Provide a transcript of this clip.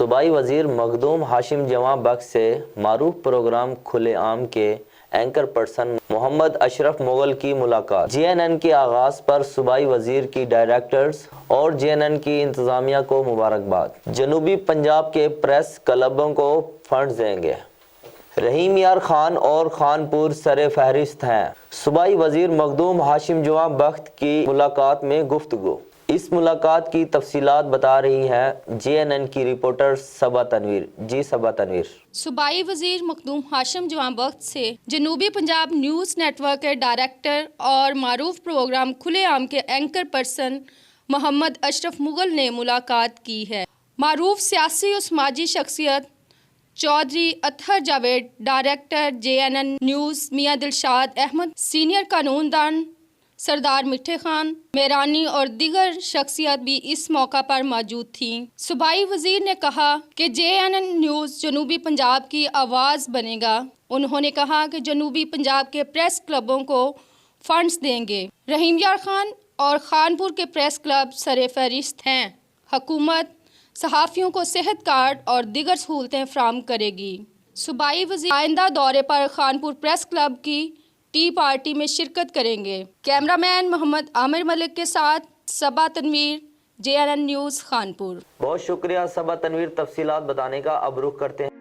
صوبائی وزیر مخدوم ہاشم جواں بخش سے معروف پروگرام کھلے عام کے اینکر پرسن محمد اشرف مغل کی ملاقات۔ جے این این کے آغاز پر صوبائی وزیر کی ڈائریکٹرز اور جے این این کی انتظامیہ کو مبارکباد۔ جنوبی پنجاب کے پریس کلبوں کو فنڈز دیں گے۔ رحیم یار خان اور خانپور سر فہرست ہیں۔ صوبائی وزیر مخدوم ہاشم جواں بخش کی ملاقات میں گفتگو۔ اس ملاقات کی تفصیلات بتا رہی ہیں جے این این کی رپورٹر صبا تنویر۔ جی صبا تنویر۔ صوبائی وزیر مخدوم ہاشم جواں بخش سے جنوبی پنجاب نیوز نیٹ ورک کے ڈائریکٹر اور معروف پروگرام کھلے عام کے اینکر پرسن محمد اشرف مغل نے ملاقات کی ہے۔ معروف سیاسی و سماجی شخصیت چودھری اطہر Javed, director J N N news میاں دلشاد احمد، سینئر قانون دان سردار میٹھے خان میرانی اور دیگر شخصیات بھی اس موقع پر موجود تھیں۔ صوبائی وزیر نے کہا کہ جے این این نیوز جنوبی پنجاب کی آواز بنے گا۔ انہوں نے کہا کہ جنوبی پنجاب کے پریس کلبوں کو فنڈز دیں گے۔ رحیم یار خان اور خانپور کے پریس کلب سر فہرست ہیں۔ حکومت صحافیوں کو صحت کارڈ اور دیگر سہولتیں فراہم کرے گی۔ صوبائی وزیر آئندہ دورے پر خانپور پریس کلب کی ٹی پارٹی میں شرکت کریں گے۔ کیمرہ مین محمد عامر ملک کے ساتھ صبا Tanveer, J N N news Khanpur. بہت شکریہ صبا تنویر تفصیلات بتانے کا۔ اب رخ کرتے ہیں